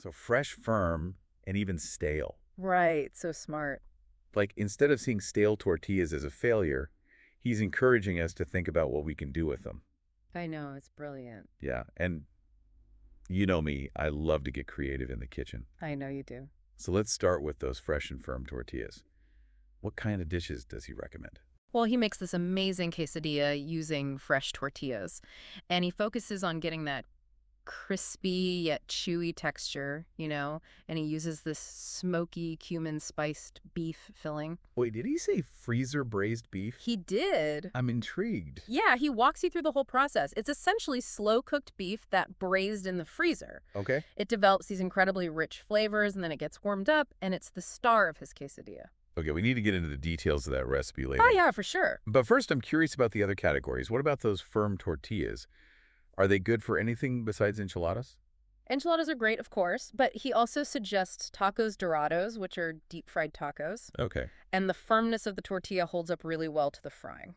So fresh, firm, and even stale. Right. So smart. Like, instead of seeing stale tortillas as a failure, he's encouraging us to think about what we can do with them. I know. It's brilliant. Yeah, and you know me, I love to get creative in the kitchen. I know you do. So let's start with those fresh and firm tortillas. What kind of dishes does he recommend? Well, he makes this amazing quesadilla using fresh tortillas, and he focuses on getting that crispy yet chewy texture, and he uses this smoky cumin spiced beef filling. Wait, did he say freezer braised beef? He did. I'm intrigued. Yeah, he walks you through the whole process. It's essentially slow-cooked beef that braised in the freezer. Okay. It develops these incredibly rich flavors, and then it gets warmed up, and it's the star of his quesadilla. Okay, we need to get into the details of that recipe later. Oh, yeah, for sure. But first, I'm curious about the other categories. What about those firm tortillas? Are they good for anything besides enchiladas? Enchiladas are great, of course, but he also suggests tacos dorados, which are deep-fried tacos, Okay, and the firmness of the tortilla holds up really well to the frying.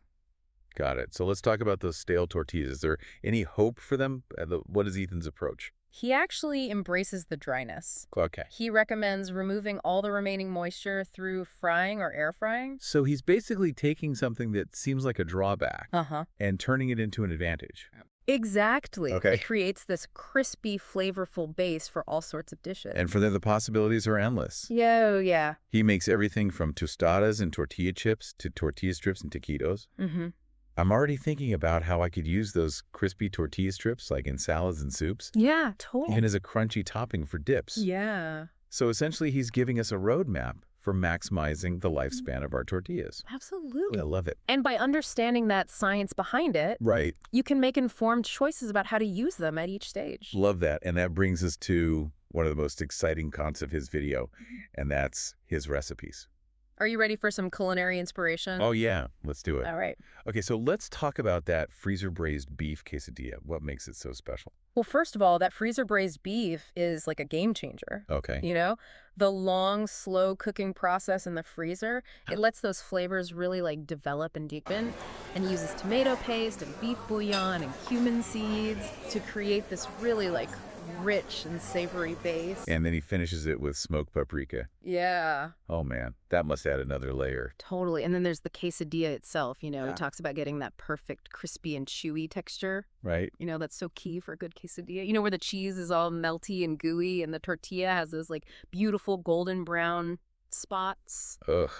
got it. So let's talk about those stale tortillas. Is there any hope for them? What is Ethan's approach? He actually embraces the dryness. Okay. He recommends removing all the remaining moisture through frying or air frying. So he's basically taking something that seems like a drawback Uh-huh. and turning it into an advantage. Exactly. Okay. It creates this crispy, flavorful base for all sorts of dishes. And for them, the possibilities are endless. Yeah. He makes everything from tostadas and tortilla chips to tortilla strips and taquitos. Mm-hmm. I'm already thinking about how I could use those crispy tortilla strips like in salads and soups, Yeah, totally. even as a crunchy topping for dips. Yeah, So essentially, he's giving us a roadmap for maximizing the lifespan of our tortillas. absolutely. I love it. And by understanding that science behind it, Right. you can make informed choices about how to use them at each stage. Love that. And that brings us to one of the most exciting concepts of his video, and that's his recipes. Are you ready for some culinary inspiration? Oh, yeah. Let's do it. All right. Okay, so let's talk about that freezer-braised beef quesadilla. What makes it so special? Well, first of all, that freezer-braised beef is like a game changer. Okay. The long, slow cooking process in the freezer, it lets those flavors really develop and deepen, and he uses tomato paste and beef bouillon and cumin seeds to create this really rich and savory base. And then he finishes it with smoked paprika. Yeah, Oh, man. That must add another layer. totally. And then there's the quesadilla itself, he talks about getting that perfect crispy and chewy texture. Right? That's so key for a good quesadilla. Where the cheese is all melty and gooey and the tortilla has those beautiful golden brown spots. Ugh.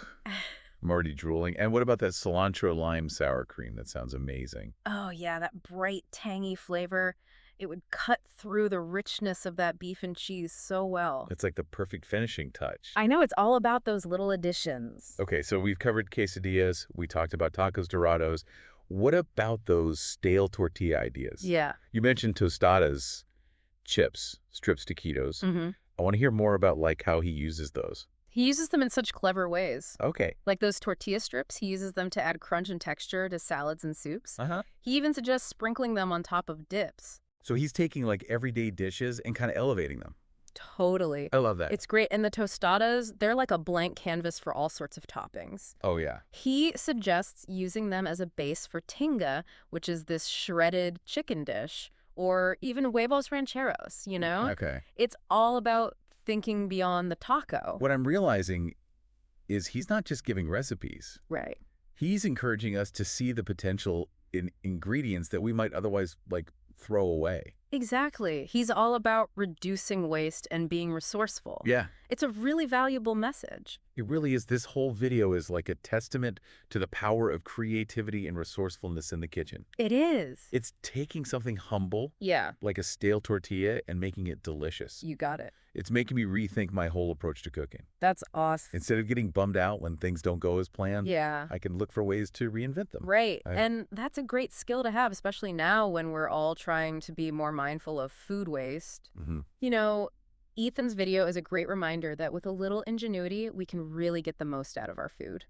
I'm already drooling. And what about that cilantro lime sour cream? That sounds amazing. Oh, yeah, that bright, tangy flavor. It would cut through the richness of that beef and cheese so well. It's like the perfect finishing touch. I know, it's all about those little additions. Okay, so we've covered quesadillas. We talked about tacos dorados. What about those stale tortilla ideas? Yeah. You mentioned tostadas, chips, strips taquitos. Mm-hmm. I want to hear more about how he uses those. He uses them in such clever ways. Okay. Like those tortilla strips, he uses them to add crunch and texture to salads and soups. Uh-huh. He even suggests sprinkling them on top of dips. So he's taking everyday dishes and kind of elevating them. Totally. I love that. It's great. And the tostadas, they're like a blank canvas for all sorts of toppings. Oh, yeah. He suggests using them as a base for tinga, which is this shredded chicken dish, or even huevos rancheros, Okay. It's all about thinking beyond the taco. What I'm realizing is he's not just giving recipes. Right. He's encouraging us to see the potential in ingredients that we might otherwise throw away. Exactly. He's all about reducing waste and being resourceful. Yeah. It's a really valuable message. It really is. This whole video is like a testament to the power of creativity and resourcefulness in the kitchen. It is. It's taking something humble, Yeah, like a stale tortilla, and making it delicious. you got it. It's making me rethink my whole approach to cooking. That's awesome. Instead of getting bummed out when things don't go as planned, Yeah. I can look for ways to reinvent them. Right. And that's a great skill to have, especially now when we're all trying to be more mindful of food waste. Mm-hmm. Ethan's video is a great reminder that with a little ingenuity, we can really get the most out of our food.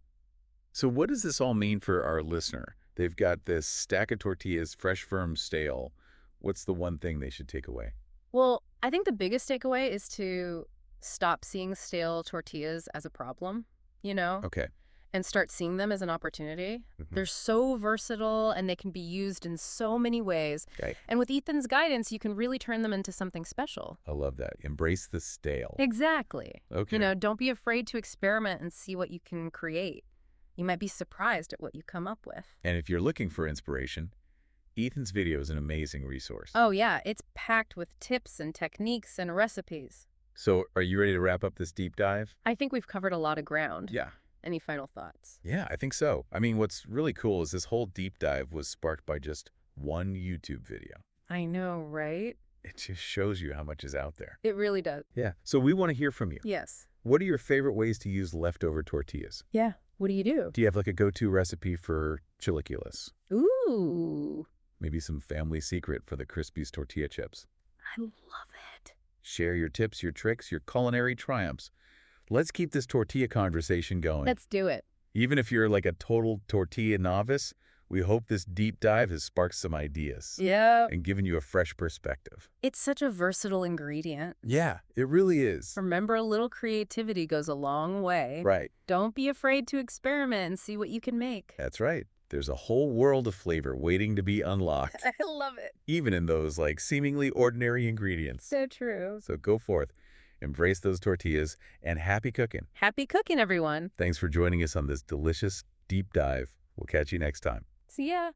So what does this all mean for our listener? They've got this stack of tortillas, fresh, firm, stale. What's the one thing they should take away? Well, I think the biggest takeaway is to stop seeing stale tortillas as a problem, Okay. and start seeing them as an opportunity. Hmm. They're so versatile and they can be used in so many ways. Okay. And with Ethan's guidance, you can really turn them into something special. I love that. Embrace the stale. Exactly. Okay. Don't be afraid to experiment and see what you can create. You might be surprised at what you come up with. And if you're looking for inspiration, Ethan's video is an amazing resource. Oh, yeah, it's packed with tips and techniques and recipes. So are you ready to wrap up this deep dive? I think we've covered a lot of ground. Yeah. Any final thoughts? Yeah, I think so. I mean, what's really cool is this whole deep dive was sparked by just one YouTube video. I know, right? It just shows you how much is out there. It really does. Yeah. So we want to hear from you. Yes. What are your favorite ways to use leftover tortillas? Yeah. What do you do? Do you have like a go-to recipe for chilaquiles? Ooh, Maybe some family secret for the Crispies tortilla chips? I love it. Share your tips, your tricks, your culinary triumphs. Let's keep this tortilla conversation going. Let's do it. Even if you're like a total tortilla novice, we hope this deep dive has sparked some ideas Yeah. and given you a fresh perspective. It's such a versatile ingredient. Yeah, it really is. Remember, a little creativity goes a long way. Right. Don't be afraid to experiment and see what you can make. That's right. There's a whole world of flavor waiting to be unlocked, I love it. even in those like seemingly ordinary ingredients. So true. So go forth, embrace those tortillas, and happy cooking. Happy cooking, everyone. Thanks for joining us on this delicious deep dive. We'll catch you next time. See ya.